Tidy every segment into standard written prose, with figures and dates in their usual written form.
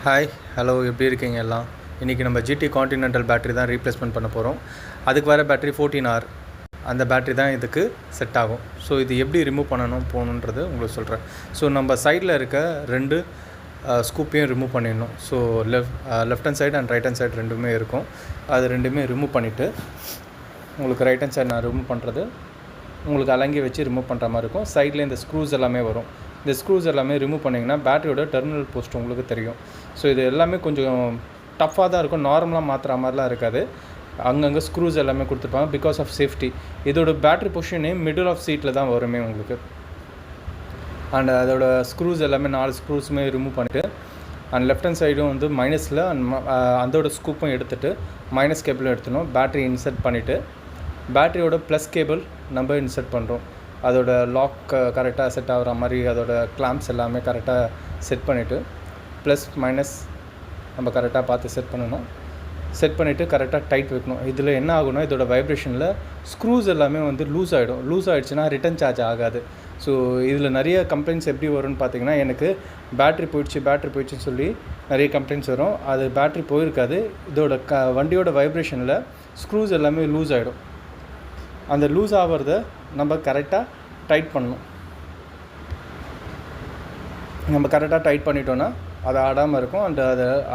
Hi hello எப்படி இருக்கீங்க எல்லாம்? இன்றைக்கி நம்ம GT கான்டினென்டல் பேட்டரி தான் ரீப்ளேஸ்மெண்ட் பண்ண போகிறோம். அதுக்கு வர பேட்டரி 14R அந்த பேட்டரி தான் இதுக்கு செட் ஆகும். ஸோ இது எப்படி ரிமூவ் போகணுன்றது உங்களுக்கு சொல்கிறேன். ஸோ நம்ம சைடில் இருக்க ரெண்டு ஸ்கூப்பையும் ரிமூவ் பண்ணிடணும். So left hand side and right hand side ரெண்டுமே இருக்கும். அது ரெண்டுமே ரிமூவ் பண்ணிவிட்டு உங்களுக்கு ரைட் ஹேண்ட் சைடு நான் ரிமூவ் பண்ணுறது உங்களுக்கு அலங்கி வச்சு ரிமூவ் பண்ணுற மாதிரி இருக்கும். சைடில் இந்த ஸ்க்ரூஸ் எல்லாமே வரும். இந்த ஸ்க்ரூஸ் எல்லாமே ரிமூவ் பண்ணிங்கன்னா பேட்டரியோட டெர்மினல் போஸ்ட் உங்களுக்கு தெரியும். ஸோ இது எல்லாமே கொஞ்சம் டஃப்பாக தான் இருக்கும். நார்மலாக மாற்றுற மாதிரிலாம் இருக்காது. அங்கங்கே ஸ்க்ரூஸ் எல்லாமே கொடுத்துருப்பாங்க பிகாஸ் ஆஃப் சேஃப்டி. இதோட பேட்டரி பொசிஷனே மிடில் ஆஃப் சீட்டில் தான் வருமே உங்களுக்கு. அண்ட் அதோட ஸ்க்ரூஸ் எல்லாமே 4 ஸ்க்ரூஸுமே ரிமூவ் பண்ணிவிட்டு அண்ட் லெஃப்ட் ஹேண்ட் சைடும் வந்து மைனஸில் அதோட ஸ்கூப்பும் எடுத்துகிட்டு மைனஸ் கேபிளும் எடுத்துனோம். பேட்டரி இன்சர்ட் பண்ணிவிட்டு பேட்டரியோட ப்ளஸ் கேபிள் நம்ம இன்சர்ட் பண்ணுறோம். அதோட லாக் கரெக்டாக செட் ஆகிற மாதிரி அதோட கிளாம்ப்ஸ் எல்லாமே கரெக்டாக செட் பண்ணிவிட்டு ப்ளஸ் மைனஸ் நம்ம கரெக்டாக பார்த்து செட் பண்ணணும். செட் பண்ணிவிட்டு கரெக்டாக டைட் வைக்கணும். இதில் என்ன ஆகுனா இதோட வைப்ரேஷனில் ஸ்க்ரூஸ் எல்லாமே வந்து லூஸ் ஆகிடும். லூஸ் ஆகிடுச்சுன்னா ரிட்டன் சார்ஜ் ஆகாது. ஸோ இதில் நிறைய கம்ப்ளைண்ட்ஸ் எப்படி வரும்னு பார்த்தீங்கன்னா, எனக்கு பேட்ரி போயிடுச்சுன்னு சொல்லி நிறைய கம்ப்ளைண்ட்ஸ் வரும். அது பேட்ரி போயிருக்காது. இதோட வண்டியோட வைப்ரேஷனில் ஸ்க்ரூஸ் எல்லாமே லூஸ் ஆகிடும். அந்த லூஸ் ஆகிறத நம்ம கரெக்டாக டைட் பண்ணணும். நம்ம கரெக்டாக டைட் பண்ணிட்டோன்னா அது ஆடாமல் இருக்கும். அண்ட்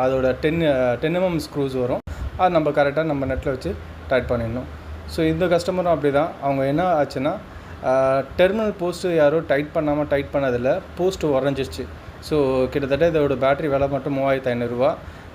அதோட 10 mm ஸ்க்ரூஸ் வரும். அது நம்ம கரெக்டாக நம்ம நெட்டில் வச்சு டைட் பண்ணிடணும். ஸோ இந்த கஸ்டமரும் அப்படி தான். அவங்க என்ன ஆச்சுன்னா, டெர்மினல் போஸ்ட்டு யாரோ டைட் பண்ணதில் போஸ்ட்டு உடஞ்சிருச்சு. ஸோ கிட்டத்தட்ட இதோட பேட்ரி விலை மட்டும் 3500 ரூபா.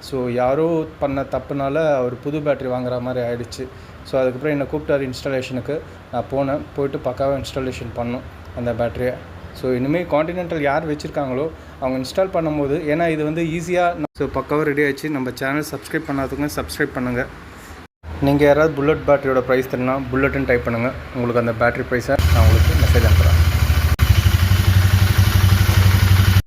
ஸோ யாரோ பண்ண தப்புனால அவர் புது பேட்ரி வாங்குற மாதிரி ஆகிடுச்சு. ஸோ அதுக்கப்புறம் என்னை கூப்பிட்டார் இன்ஸ்டாலேஷனுக்கு. நான் போயிட்டு பக்காவாக இன்ஸ்டாலேஷன் பண்ணோம் அந்த பேட்டரியை. ஸோ இனிமேல் கான்டினென்டல் யார் வச்சுருக்காங்களோ அவங்க இன்ஸ்டால் பண்ணும்போது, ஏன்னா இது வந்து ஈஸியாக ஸோ பக்காவாக ரெடி ஆகிடுச்சு. நம்ம சேனல் சப்ஸ்கிரைப் பண்ணாதவங்க சப்ஸ்கிரைப் பண்ணுங்கள். நீங்கள் யாராவது புல்லட் பேட்டரியோட ப்ரைஸ் தெரினா புல்லட்டுன்னு டைப் பண்ணுங்கள். உங்களுக்கு அந்த பேட்டரி ப்ரைஸை நான் உங்களுக்கு மெசேஜ் அனுப்புகிறேன்.